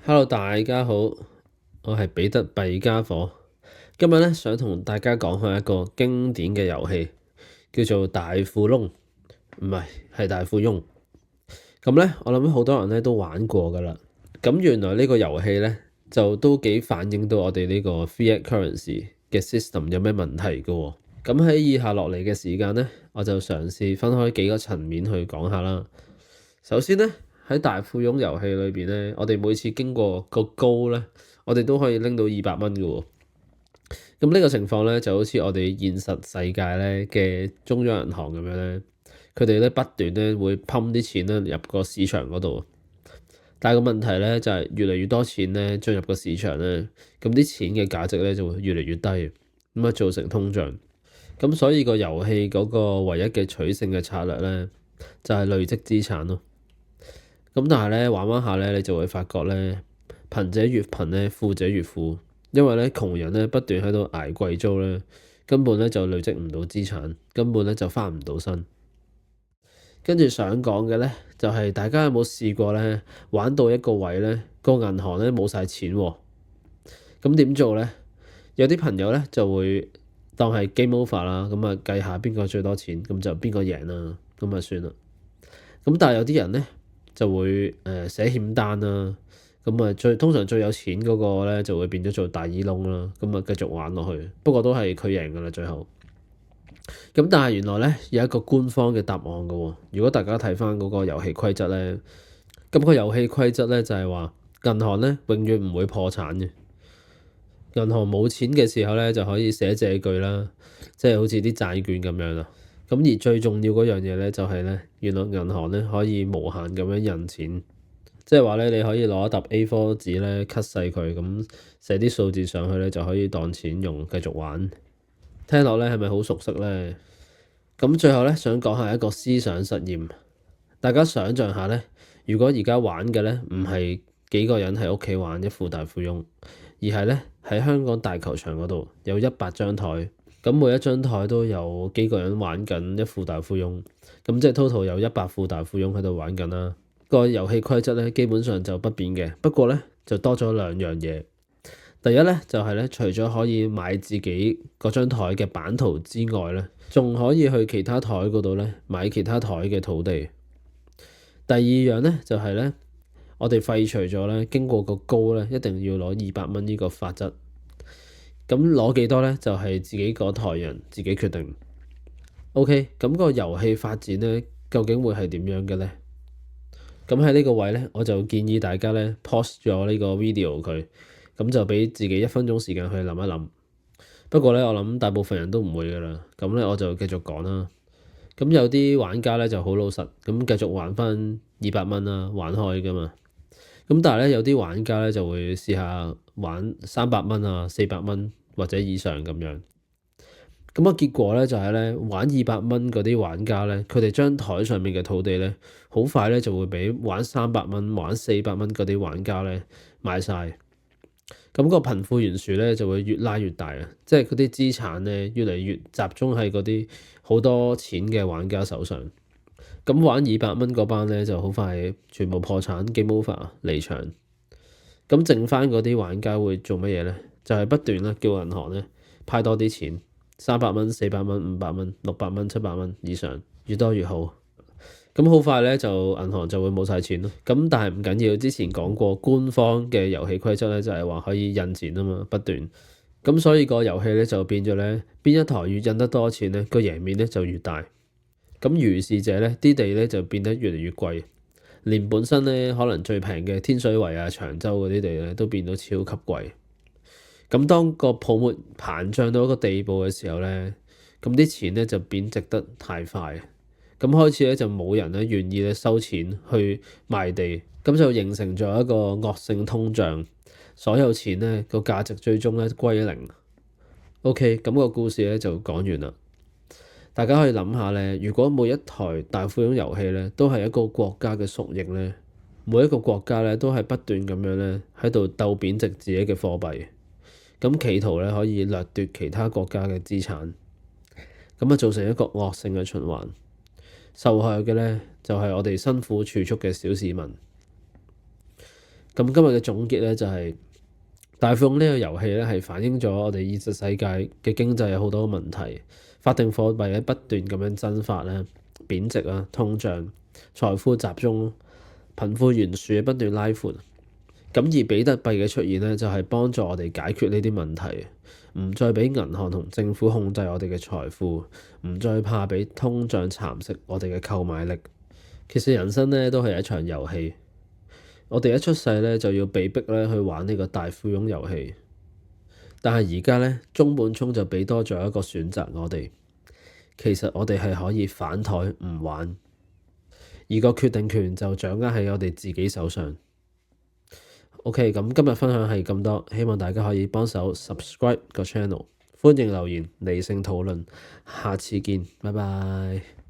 Hello，大家好，我係彼得幣家伙。今日咧想同大家講下一個經典嘅遊戲，叫做大富翁，唔係大富翁。咁咧，我諗好多人咧都玩過噶啦。咁原來呢個遊戲咧就都幾反映到我哋呢個 fiat currency 嘅 system 有咩問題噶喎。咁喺以下落嚟嘅時間咧，我就嘗試分開幾個層面去講下啦。首先咧，喺大富翁遊戲裏邊咧，我哋每次經過個高咧，我哋都可以拎到200蚊嘅喎。咁呢個情況咧，就好似我哋現實世界咧嘅中央銀行咁樣咧，佢哋咧不斷咧會噴啲錢咧入個市場嗰度。但係個問題咧就係越嚟越多錢咧進入個市場咧，咁啲錢嘅價值咧就會越嚟越低，咁啊造成通脹。咁所以個遊戲嗰個唯一嘅取勝嘅策略咧，就係累積資產咯。咁但係咧玩玩下咧，你就會發覺咧，貧者越貧咧，富者越富，因為咧窮人咧不斷喺度捱貴租咧，根本咧就累積唔到資產，根本咧就翻唔到身。跟住想講嘅咧，就係大家有冇試過咧玩到一個位咧，個銀行咧冇晒錢喎，咁點做咧？有啲朋友咧就會當係 game over 啦，咁啊計下邊個最多錢，咁就邊個贏啦，咁啊算啦。咁但係有啲人咧就會寫欠單啦，咁啊通常最有錢嗰個咧就會變咗做大耳窿啦，咁啊繼續玩落去。不過都係佢贏噶啦最後。咁但係原來咧有一個官方嘅答案噶喎。如果大家睇翻嗰個遊戲規則咧，咁個遊戲規則咧就係話銀行咧永遠唔會破產嘅。銀行冇錢嘅時候咧就可以寫借據啦，即係好似啲債券咁樣啦。咁而最重要嗰樣嘢咧就係咧，原來銀行咧可以無限咁樣印錢，即係話咧你可以攞一沓 A4 紙咧 cut 細佢，咁寫啲數字上去咧就可以當錢用，繼續玩。聽落咧係咪好熟悉咧？咁最後咧想講下一個思想實驗，大家想像下咧，如果而家玩嘅咧唔係幾個人喺屋企玩一副大富翁，而係咧喺香港大球場嗰度有100張台，咁每一張台都有幾個人玩緊一副大富翁，咁即係 total 有100副大富翁喺度玩緊啦。個遊戲規則咧基本上就不變嘅，不過咧就多咗2樣嘢。第一咧就係咧，除咗可以買自己嗰張台嘅版圖之外咧，仲可以去其他台嗰度咧買其他台嘅土地。第二樣咧就係咧，我哋廢除咗咧經過個高咧一定要攞200蚊呢個法則。咁攞幾多咧就係自己嗰台人自己決定。OK，咁個遊戲發展咧究竟會係點樣嘅咧？咁喺呢個位咧，我就建議大家咧 pause 咗呢個 video 佢。咁就俾自己1分鐘時間去諗一諗。不過咧，我諗大部分人都唔會噶啦。咁咧，我就繼續講啦。咁有啲玩家咧就好老實，咁繼續玩翻200蚊啦，玩開噶嘛。咁但係咧，有啲玩家咧就會試下玩300蚊啊、400蚊或者以上咁樣。咁個結果咧就係咧，玩200蚊嗰啲玩家咧，佢哋張台上面嘅土地咧，好快咧就會俾玩300蚊、玩400蚊嗰啲玩家咧買晒。咁個貧富懸殊咧就會越拉越大啊！即係嗰啲資產咧越嚟越集中喺嗰啲好多錢嘅玩家手上。咁玩200蚊嗰班咧就好快全部破產 game over 離場。咁剩翻嗰啲玩家會做乜嘢咧？就係不斷咧叫銀行咧派多啲錢，300蚊、400蚊、500蚊、600蚊、700蚊以上，越多越好。咁好快咧，就銀行就會冇晒錢咯。咁但係唔緊要，之前講過官方嘅遊戲規則咧，就係話可以印錢啊嘛，不斷。咁所以個遊戲咧就變咗咧，邊一台越印得多錢咧，個贏面咧就越大。咁如是者咧，啲地咧就變得越嚟越貴，連本身咧可能最平嘅天水圍啊、長洲嗰啲地咧都變到超級貴。咁當個泡沫膨脹到一個地步嘅時候咧，咁啲錢咧就貶值得太快。咁開始咧就冇人咧願意咧收錢去賣地，咁就形成咗一個惡性通脹，所有錢咧個價值最終咧歸零。OK，咁個故事咧就講完啦。大家可以諗下咧，如果每一台大富翁遊戲咧都係一個國家嘅縮影咧，每一個國家咧都係不斷咁樣咧喺度鬥貶值自己嘅貨幣，咁企圖咧可以掠奪其他國家嘅資產，咁啊造成一個惡性嘅循環。受害嘅咧就係我哋辛苦儲蓄嘅小市民。咁今日嘅總結咧就係大富翁呢個遊戲咧係反映咗我哋現實世界嘅經濟有好多問題，法定貨幣咧不斷咁樣增發啦、貶值啦、通脹、財富集中、貧富懸殊不斷拉闊。咁而比特幣嘅出現咧就係幫助我哋解決呢啲問題，唔再俾銀行同政府控制我哋嘅財富，唔再怕俾通脹蠶食我哋嘅購買力。其實人生咧都係一場遊戲。我哋一出世咧就要被逼咧去玩呢個大富翁遊戲，但係而家咧中本聰就俾多咗一個選擇我哋，其實我哋係可以反台唔玩，而個決定權就掌握喺我哋自己手上。OK，咁今日分享係咁多，希望大家可以幫手 subscribe 個 channel，歡迎留言理性討論，下次見，拜拜。